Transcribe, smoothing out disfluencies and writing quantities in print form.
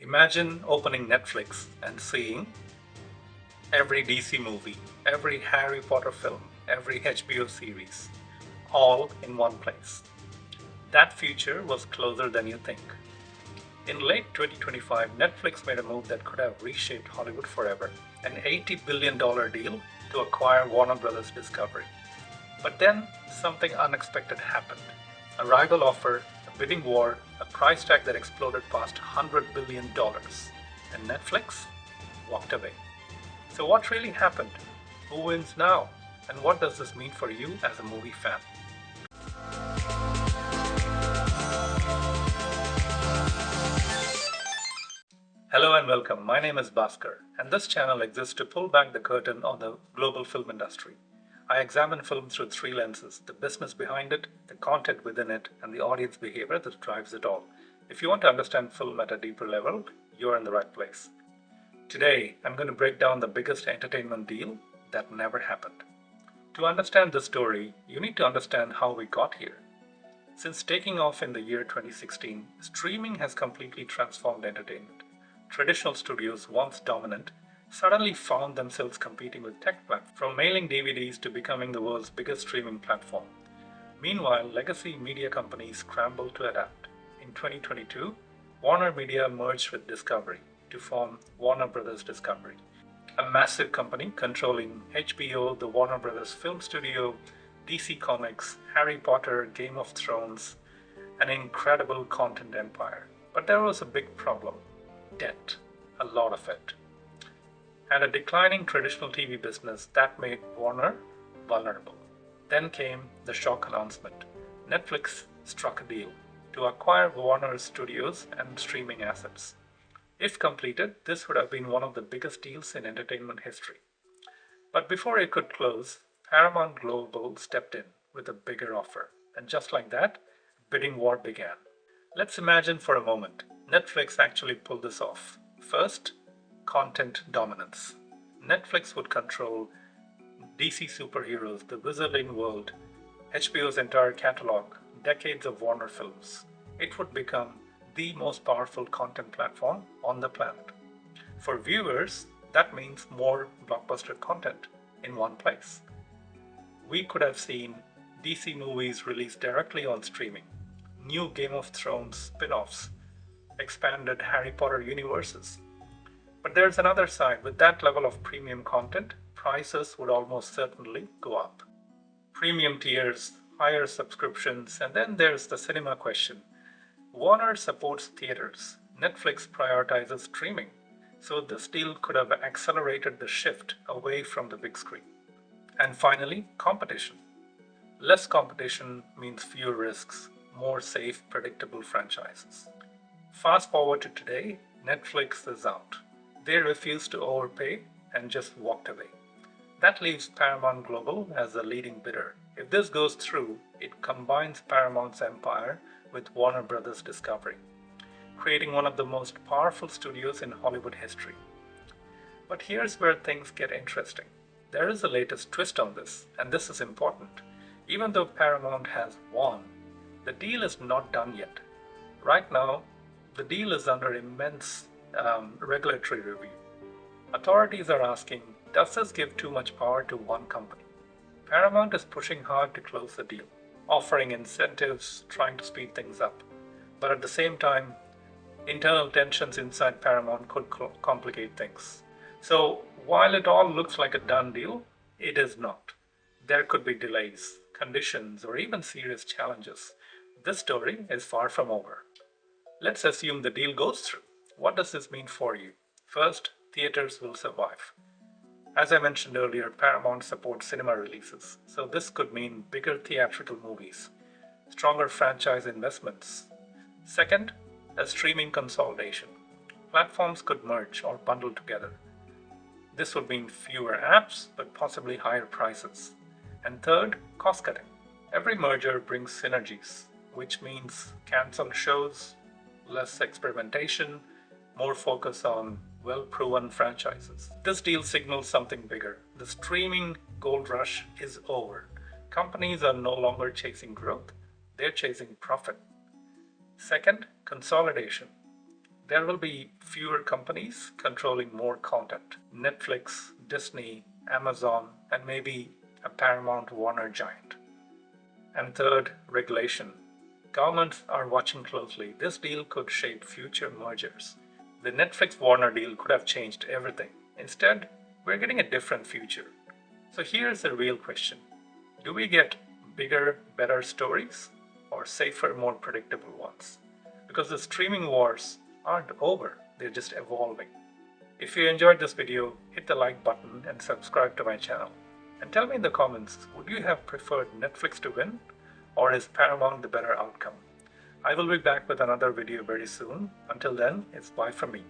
Imagine opening Netflix and seeing every DC movie, every Harry Potter film, every HBO series, all in one place. That future was closer than you think. In late 2025, Netflix made a move that could have reshaped Hollywood forever, an $80 billion deal to acquire Warner Bros. Discovery. But then something unexpected happened. A rival offer, a bidding war, a price tag that exploded past $100 billion. And Netflix walked away. So what really happened? Who wins now? And what does this mean for you as a movie fan? Hello and welcome. My name is Bhaskar, and this channel exists to pull back the curtain on the global film industry. I examine film through three lenses: the business behind it, the content within it, and the audience behavior that drives it all. If you want to understand film at a deeper level, you're in the right place. Today, I'm going to break down the biggest entertainment deal that never happened. To understand this story, you need to understand how we got here. Since taking off in the year 2016, streaming has completely transformed entertainment. Traditional studios, once dominant, suddenly found themselves competing with tech platforms, from mailing DVDs to becoming the world's biggest streaming platform. Meanwhile, legacy media companies scrambled to adapt. In 2022, Warner Media merged with Discovery to form Warner Bros. Discovery, a massive company controlling HBO, the Warner Bros. Film Studio, DC Comics, Harry Potter, Game of Thrones, an incredible content empire. But there was a big problem: debt, a lot of it, and a declining traditional TV business that made Warner vulnerable. Then came the shock announcement. Netflix struck a deal to acquire Warner's studios and streaming assets. If completed, this would have been one of the biggest deals in entertainment history. But before it could close, Paramount Global stepped in with a bigger offer. And just like that, bidding war began. Let's imagine for a moment Netflix actually pulled this off. First, content dominance. Netflix would control DC superheroes, the Wizarding World, HBO's entire catalog, decades of Warner films. It would become the most powerful content platform on the planet. For viewers, that means more blockbuster content in one place. We could have seen DC movies released directly on streaming, new Game of Thrones spin-offs, expanded Harry Potter universes. But there's another side. With that level of premium content, prices would almost certainly go up. Premium tiers, higher subscriptions, and then there's the cinema question. Warner supports theaters. Netflix prioritizes streaming. So this deal could have accelerated the shift away from the big screen. And finally, competition. Less competition means fewer risks, more safe, predictable franchises. Fast forward to today, Netflix is out. They refused to overpay and just walked away. That leaves Paramount Global as the leading bidder. If this goes through, it combines Paramount's empire with Warner Bros. Discovery, creating one of the most powerful studios in Hollywood history. But here's where things get interesting. There is a latest twist on this, and this is important. Even though Paramount has won, the deal is not done yet. Right now, the deal is under immense regulatory review. Authorities are asking, does this give too much power to one company? Paramount is pushing hard to close the deal, offering incentives, trying to speed things up. But at the same time, internal tensions inside Paramount could complicate things. So while it all looks like a done deal, it is not. There could be delays, conditions, or even serious challenges. This story is far from over. Let's assume the deal goes through. What does this mean for you? First, theaters will survive. As I mentioned earlier, Paramount supports cinema releases, so this could mean bigger theatrical movies, stronger franchise investments. Second, a streaming consolidation. Platforms could merge or bundle together. This would mean fewer apps, but possibly higher prices. And third, cost cutting. Every merger brings synergies, which means cancelled shows, less experimentation, more focus on well-proven franchises. This deal signals something bigger. The streaming gold rush is over. Companies are no longer chasing growth, they're chasing profit. Second, consolidation. There will be fewer companies controlling more content. Netflix, Disney, Amazon, and maybe a Paramount Warner giant. And third, regulation. Governments are watching closely. This deal could shape future mergers. The Netflix Warner deal could have changed everything. Instead, we're getting a different future. So here's the real question. Do we get bigger, better stories or safer, more predictable ones? Because the streaming wars aren't over, they're just evolving. If you enjoyed this video, hit the like button and subscribe to my channel. And tell me in the comments, would you have preferred Netflix to win, or is Paramount the better outcome? I will be back with another video very soon. Until then, it's bye from me.